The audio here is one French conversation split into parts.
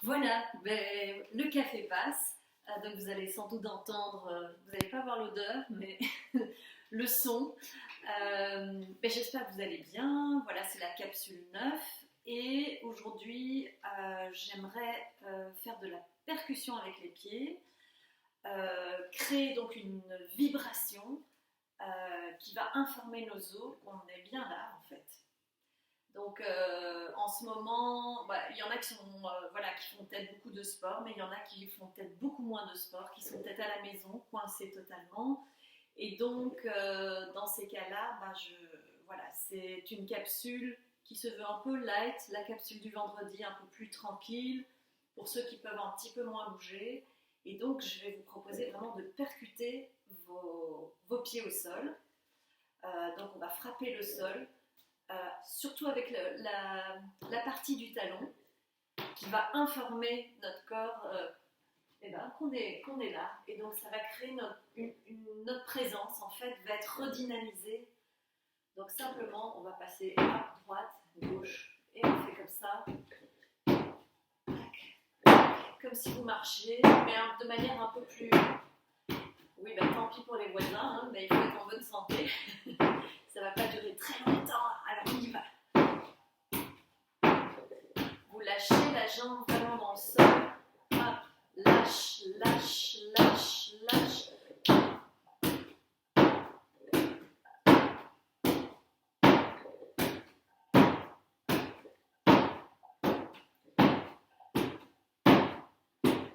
Voilà, ben, le café passe. Donc vous allez sans doute entendre, vous n'allez pas voir l'odeur, mais le son. Ben, j'espère que vous allez bien. Voilà, c'est la capsule 9. Et aujourd'hui, j'aimerais faire de la percussion avec les pieds, créer donc une vibration qui va informer nos os qu'on est bien là en fait. Donc en ce moment, bah, il y en a qui, voilà, qui font peut-être beaucoup de sport, mais il y en a qui font peut-être beaucoup moins de sport, qui sont peut-être à la maison, coincés totalement. Et donc dans ces cas-là, bah, voilà, c'est une capsule qui se veut un peu light, la capsule du vendredi un peu plus tranquille, pour ceux qui peuvent un petit peu moins bouger. Et donc je vais vous proposer vraiment de percuter vos pieds au sol. Donc on va frapper le sol surtout avec la partie du talon qui va informer notre corps eh ben, qu'on est là. Et donc ça va créer notre présence, en fait, va être redynamisée. Donc simplement, on va passer à droite, gauche, et on fait comme ça, comme si vous marchiez, mais de manière un peu plus... Oui, ben, tant pis pour les voisins, hein, mais il faut être en bonne santé. Ça ne va pas durer très longtemps, alors on y va. Vous lâchez la jambe vraiment dans le sol. Hop, lâche, lâche, lâche, lâche.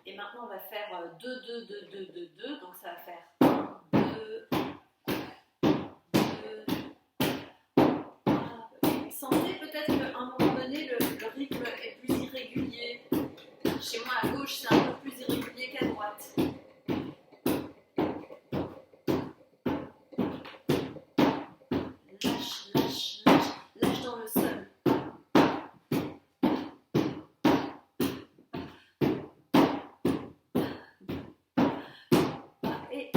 Et maintenant, on va faire 2, 2, 2, 2, 2, 2. Donc, ça va faire 2, 2. Sentez peut-être qu'à un moment donné, le rythme est plus irrégulier. Chez moi, à gauche, c'est un peu plus irrégulier qu'à droite. Lâche, lâche, lâche. Lâche dans le sol. Et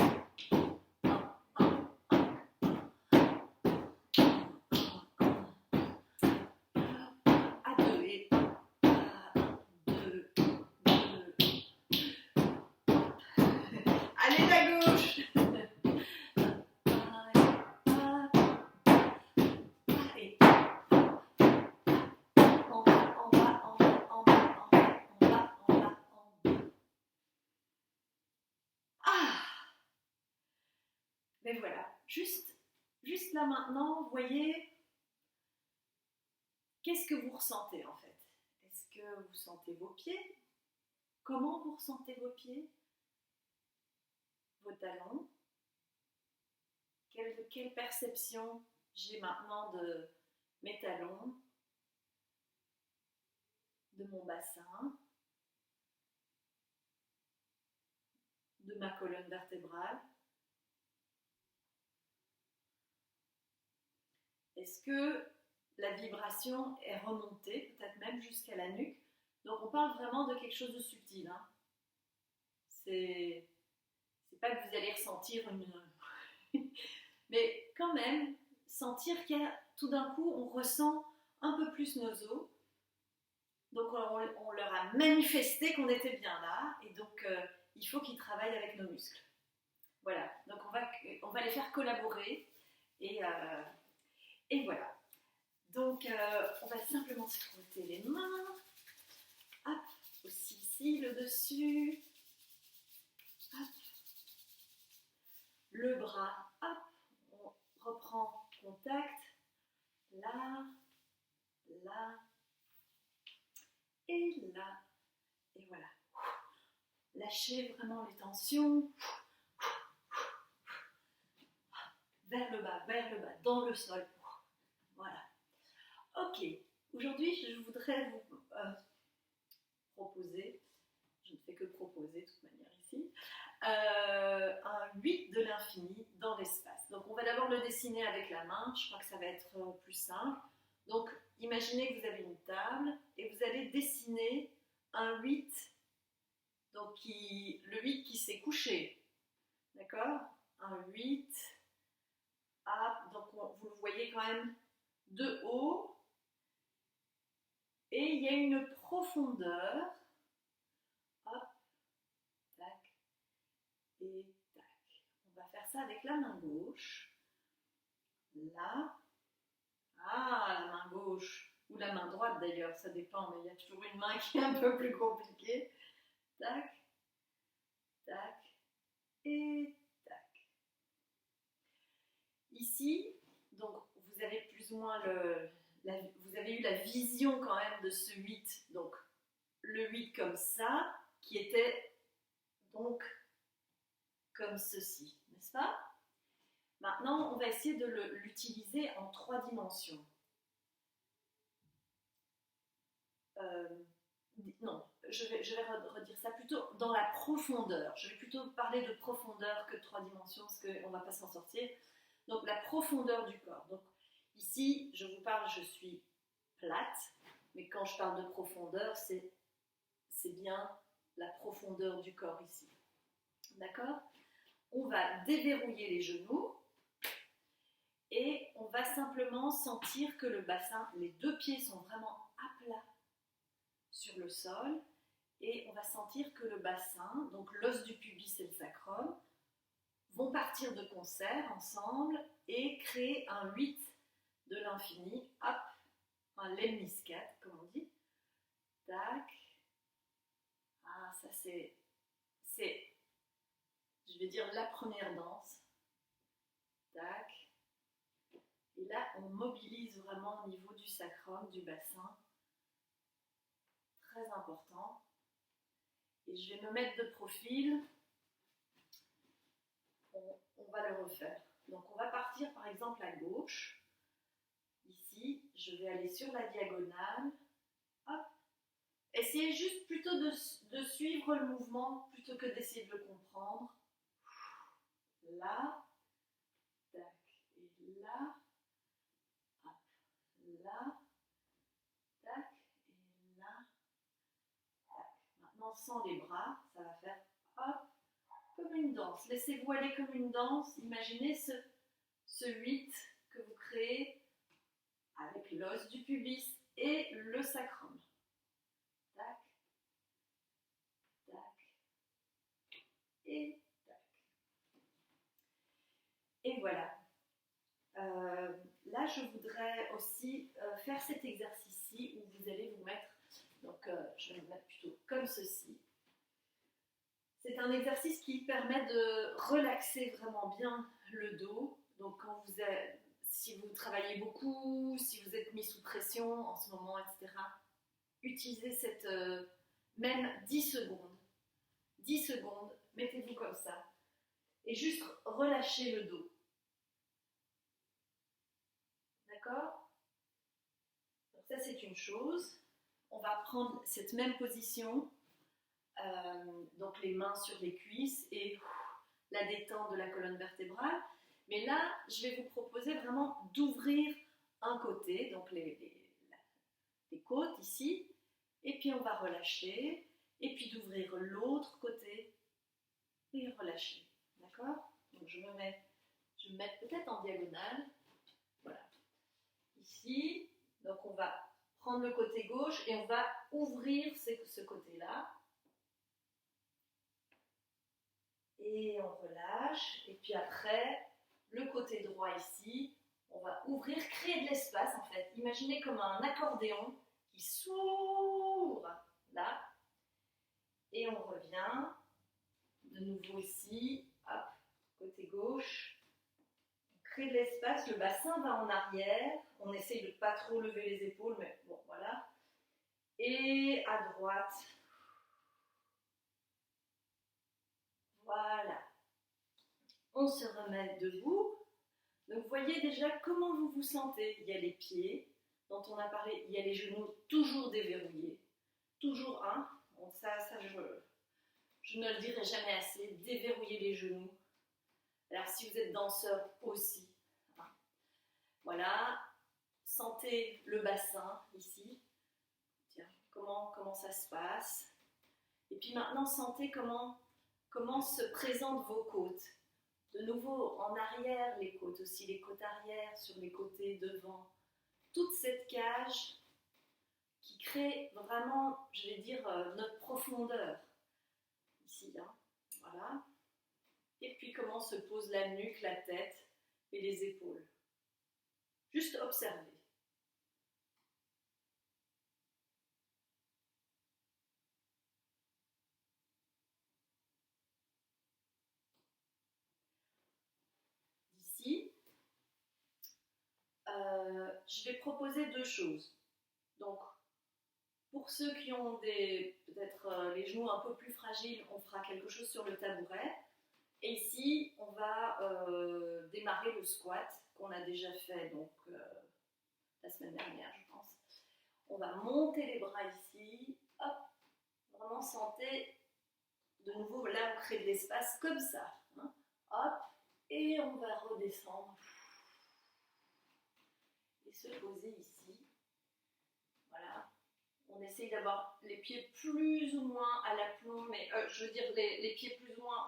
à 2. Et 2, 2. Allez, à gauche. Mais voilà, juste là maintenant, vous voyez, qu'est-ce que vous ressentez en fait? Est-ce que vous sentez vos pieds? Comment vous ressentez vos pieds? Vos talons? Quelle perception j'ai maintenant de mes talons, de mon bassin, de ma colonne vertébrale? Est-ce que la vibration est remontée, peut-être même jusqu'à la nuque? Donc on parle vraiment de quelque chose de subtil. Hein. C'est pas que vous allez ressentir une... Mais quand même, sentir qu'il y a tout d'un coup, on ressent un peu plus nos os. Donc on leur a manifesté qu'on était bien là, et donc il faut qu'ils travaillent avec nos muscles. Voilà, donc on va les faire collaborer, et voilà. Donc on va simplement se frotter les mains, hop, aussi ici, le dessus, hop, le bras, hop, on reprend contact, là, là, et là, et voilà. Lâchez vraiment les tensions, vers le bas, dans le sol. Voilà. Ok, aujourd'hui je voudrais vous proposer, je ne fais que proposer de toute manière ici, un 8 de l'infini dans l'espace. Donc on va d'abord le dessiner avec la main, je crois que ça va être plus simple. Donc imaginez que vous avez une table et vous allez dessiner un 8, donc le 8 qui s'est couché, d'accord? Un 8, donc vous le voyez quand même de haut, et il y a une profondeur et tac. On va faire ça avec la main gauche. Là. Ah, la main gauche. Ou la main droite d'ailleurs, ça dépend, mais il y a toujours une main qui est un peu plus compliquée. Tac, tac, et tac. Ici, donc vous avez plus ou moins vous avez eu la vision quand même de ce 8. Donc le 8 comme ça, qui était donc comme ceci, n'est-ce pas? Maintenant, on va essayer de l'utiliser en 3 dimensions. Non, je vais redire ça plutôt dans la profondeur. Je vais plutôt parler de profondeur que de 3 dimensions parce qu'on ne va pas s'en sortir. Donc la profondeur du corps. Donc ici, je vous parle, je suis plate, mais quand je parle de profondeur, c'est bien la profondeur du corps ici. D'accord? On va déverrouiller les genoux et on va simplement sentir que le bassin, les 2 pieds sont vraiment à plat sur le sol et on va sentir que le bassin, donc l'os du pubis et le sacrum, vont partir de concert ensemble et créer un 8 de l'infini, hop, un lemniscate comme on dit, tac, ah ça c'est, je vais dire la première danse, tac, et là on mobilise vraiment au niveau du sacrum, du bassin, très important, et je vais me mettre de profil, on va le refaire. Donc on va partir par exemple à gauche. Ici, je vais aller sur la diagonale. Hop. Essayez juste plutôt de suivre le mouvement plutôt que d'essayer de le comprendre. Là, tac, et là, hop, là, tac, et là, tac. Maintenant, sans les bras, ça va faire hop, comme une danse. Laissez-vous aller comme une danse. Imaginez ce 8 que vous créez avec l'os du pubis et le sacrum. Tac, tac, et tac. Et voilà. Là, je voudrais aussi faire cet exercice-ci où vous allez vous mettre, donc je vais me mettre plutôt comme ceci. C'est un exercice qui permet de relaxer vraiment bien le dos. Donc quand si vous travaillez beaucoup, si vous êtes mis sous pression en ce moment, etc., utilisez cette même 10 secondes. 10 secondes, mettez-vous comme ça. Et juste relâchez le dos. D'accord? Donc ça, c'est une chose. On va prendre cette même position, donc les mains sur les cuisses et la détente de la colonne vertébrale. Mais là, je vais vous proposer vraiment d'ouvrir un côté, donc les côtes ici, et puis on va relâcher, et puis d'ouvrir l'autre côté et relâcher. D'accord? Donc je vais me mettre peut-être en diagonale. Voilà. Ici, donc on va prendre le côté gauche et on va ouvrir ce côté-là. Et on relâche. Et puis après, le côté droit ici, on va ouvrir, créer de l'espace en fait. Imaginez comme un accordéon qui s'ouvre là. Et on revient de nouveau ici, hop, côté gauche. On crée de l'espace, le bassin va en arrière. On essaye de ne pas trop lever les épaules, mais bon, voilà. Et à droite. Voilà. On se remet debout. Donc vous voyez déjà comment vous vous sentez. Il y a les pieds dont on a parlé, il y a les genoux toujours déverrouillés. Toujours un. Bon, ça je ne le dirai jamais assez. Déverrouiller les genoux. Alors si vous êtes danseur aussi. Hein. Voilà. Sentez le bassin ici. Tiens, comment ça se passe. Et puis maintenant, sentez comment se présentent vos côtes. De nouveau, en arrière, les côtes aussi, les côtes arrière, sur les côtés, devant. Toute cette cage qui crée vraiment, je vais dire, notre profondeur. Ici, hein. Voilà. Et puis comment se pose la nuque, la tête et les épaules. Juste observer. D'ici, je vais proposer deux choses. Donc, pour ceux qui ont peut-être les genoux un peu plus fragiles, on fera quelque chose sur le tabouret. Et ici, on va démarrer le squat qu'on a déjà fait donc, la semaine dernière, je pense. On va monter les bras ici. Hop, vraiment sentez de nouveau, là on crée de l'espace comme ça. Hein. Hop, et on va redescendre. Et se poser ici. Voilà. On essaye d'avoir les pieds plus ou moins à l'aplomb, mais je veux dire les pieds plus ou moins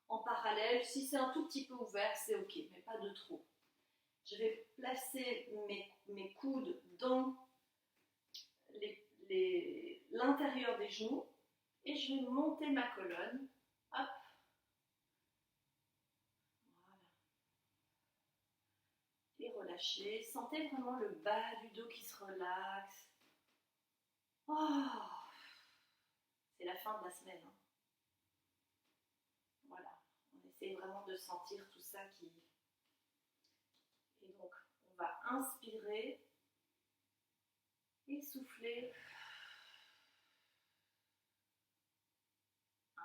en parallèle. Si c'est un tout petit peu ouvert, c'est ok, mais pas de trop. Je vais placer mes coudes dans l'intérieur des genoux et je vais monter ma colonne. Hop. Voilà. Et relâcher. Sentez vraiment le bas du dos qui se relaxe. Oh, c'est la fin de la semaine. Hein. Voilà. On essaie vraiment de sentir tout ça qui... Et donc, on va inspirer et souffler.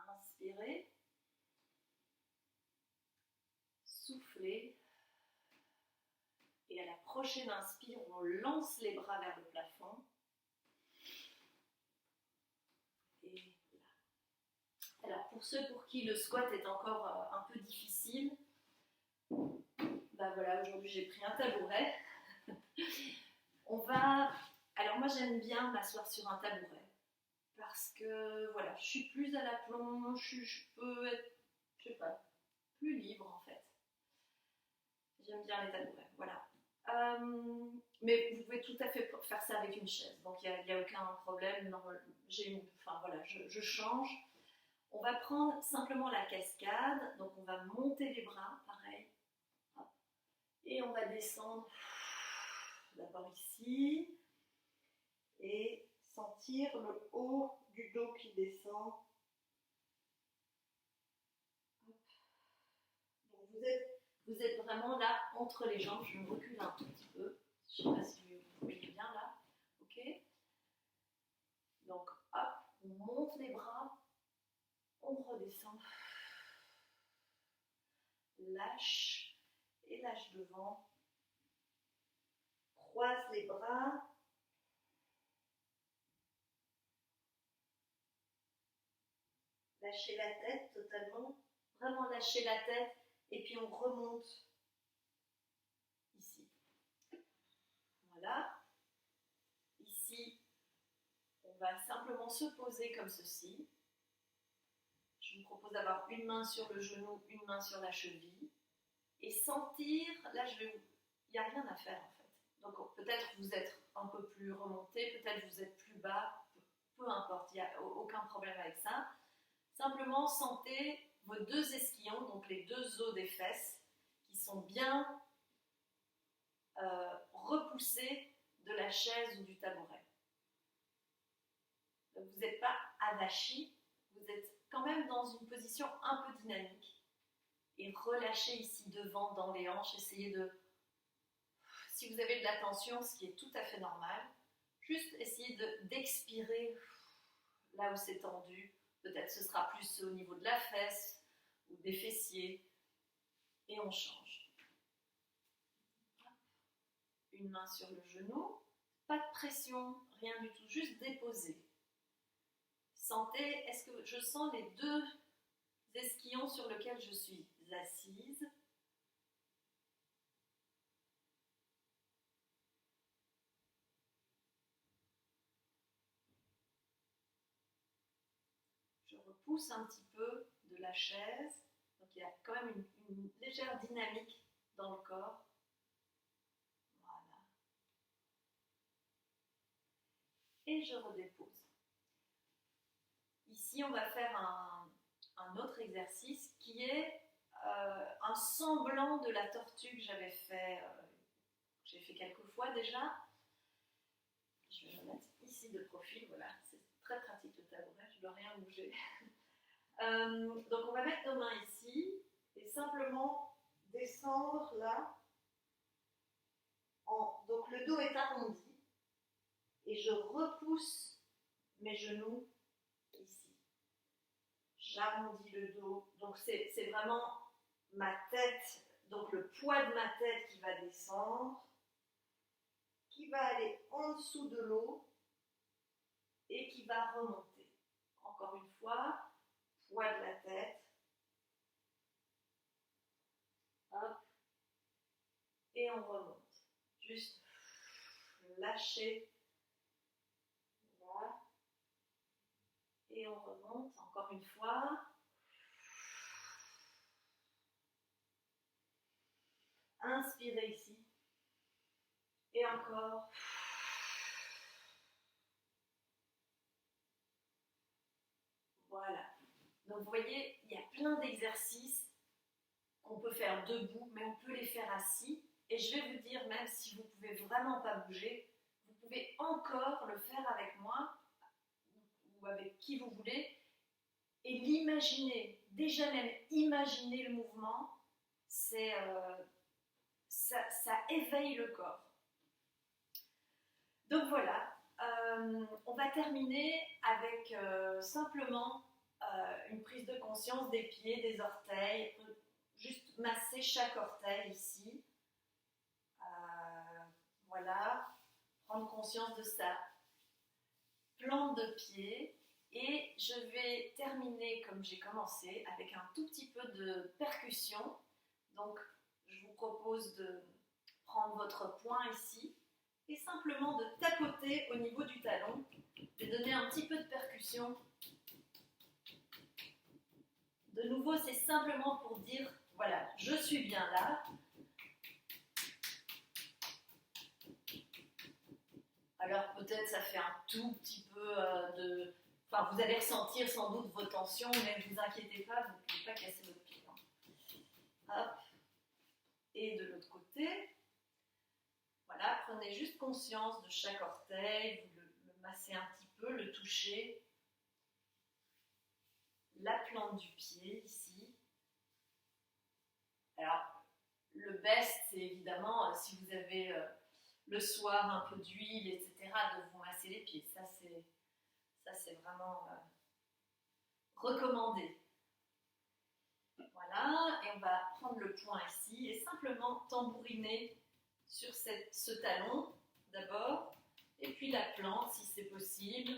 Inspirer. Souffler. Et à la prochaine inspire, on lance les bras vers le plafond. Et là. Alors, pour ceux pour qui le squat est encore un peu difficile, ben voilà, aujourd'hui j'ai pris un tabouret. On va... Alors moi j'aime bien m'asseoir sur un tabouret parce que voilà, je suis plus à l'aplomb, je peux être, je sais pas, plus libre en fait. J'aime bien les tabourets, voilà. Mais vous pouvez tout à fait faire ça avec une chaise, donc il n'y a aucun problème. Non, enfin voilà, je change. On va prendre simplement la cascade, donc on va monter les bras, pareil. Et on va descendre d'abord ici et sentir le haut du dos qui descend. Donc vous êtes vraiment là entre les jambes. Je me recule un tout petit peu. Je ne sais pas si vous voyez bien là. Ok. Donc hop, on monte les bras, on redescend, lâche et lâche devant. Croise les bras. Lâchez la tête totalement. Vraiment lâcher la tête et puis on remonte ici. Voilà. Ici, on va simplement se poser comme ceci. Je vous propose d'avoir une main sur le genou, une main sur la cheville. Et sentir, là il n'y a rien à faire en fait. Donc peut-être vous êtes un peu plus remonté, peut-être vous êtes plus bas, peu importe, il n'y a aucun problème avec ça. Simplement sentez vos deux ischions, donc les deux os des fesses, qui sont bien repoussés de la chaise ou du tabouret. Donc vous n'êtes pas avachi, vous êtes quand même dans une position un peu dynamique. Et relâchez ici devant dans les hanches, essayez de... Si vous avez de la tension, ce qui est tout à fait normal, juste essayez d'expirer là où c'est tendu. Peut-être ce sera plus au niveau de la fesse ou des fessiers. Et on change. Une main sur le genou, pas de pression, rien du tout, juste déposer. Sentez, est-ce que je sens les deux ischions sur lesquels je suis assise? Je repousse un petit peu de la chaise, donc il y a quand même une légère dynamique dans le corps. Voilà. Et je redépose. Ici, on va faire un autre exercice qui est un semblant de la tortue que j'ai fait quelques fois déjà. Je vais me mettre ici de profil, voilà, c'est très pratique le tabouret, je ne dois rien bouger. Donc on va mettre nos mains ici et simplement descendre là. Donc le dos est arrondi et je repousse mes genoux ici. J'arrondis le dos, donc c'est vraiment ma tête, donc le poids de ma tête qui va descendre, qui va aller en dessous de l'eau et qui va remonter. Encore une fois, poids de la tête, hop, et on remonte. Juste lâcher, là, et on remonte, encore une fois. Inspirez ici, et encore. Voilà. Donc vous voyez, il y a plein d'exercices qu'on peut faire debout, mais on peut les faire assis. Et je vais vous dire, même si vous ne pouvez vraiment pas bouger, vous pouvez encore le faire avec moi ou avec qui vous voulez et l'imaginer. Déjà même imaginer le mouvement, ça éveille le corps. Donc voilà, on va terminer avec simplement une prise de conscience des pieds, des orteils, juste masser chaque orteil ici. Voilà, prendre conscience de sa plante de pied. Et je vais terminer comme j'ai commencé avec un tout petit peu de percussion. Donc je vous propose de prendre votre poing ici et simplement de tapoter au niveau du talon. Je vais donner un petit peu de percussion. De nouveau, c'est simplement pour dire, voilà, je suis bien là. Alors peut-être ça fait un tout petit peu de... Enfin, vous allez ressentir sans doute vos tensions, mais ne vous inquiétez pas, vous ne pouvez pas casser votre pied. Hop. Et de l'autre côté, voilà, prenez juste conscience de chaque orteil, vous le massez un petit peu, le touchez. La plante du pied ici. Alors, le best, c'est évidemment, si vous avez le soir un peu d'huile, etc., de vous masser les pieds. Ça, c'est vraiment recommandé. Voilà, et on va prendre le poing ici et simplement tambouriner sur ce talon d'abord, et puis la plante si c'est possible.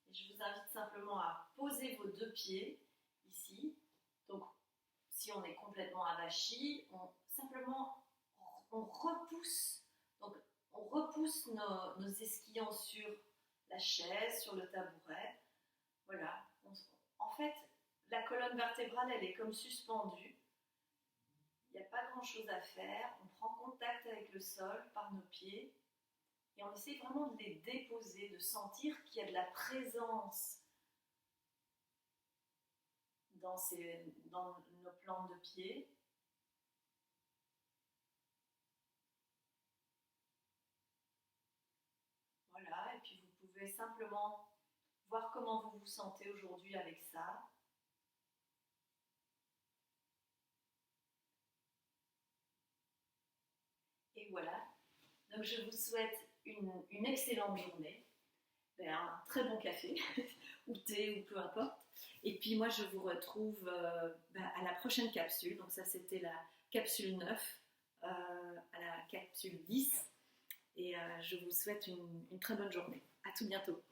Et je vous invite simplement à poser vos deux pieds ici. Donc, si on est complètement avachi, on repousse. Donc, on repousse nos esquillons sur la chaise, sur le tabouret. Voilà. En fait, la colonne vertébrale, elle est comme suspendue. Il n'y a pas grand-chose à faire. On prend contact avec le sol par nos pieds et on essaie vraiment de les déposer, de sentir qu'il y a de la présence dans nos plantes de pied. Voilà, et puis vous pouvez simplement voir comment vous vous sentez aujourd'hui avec ça. Et voilà, donc je vous souhaite une excellente journée, un très bon café, ou thé, ou peu importe. Et puis moi je vous retrouve à la prochaine capsule, donc ça c'était la capsule 9, à la capsule 10. Et je vous souhaite une très bonne journée. À tout bientôt.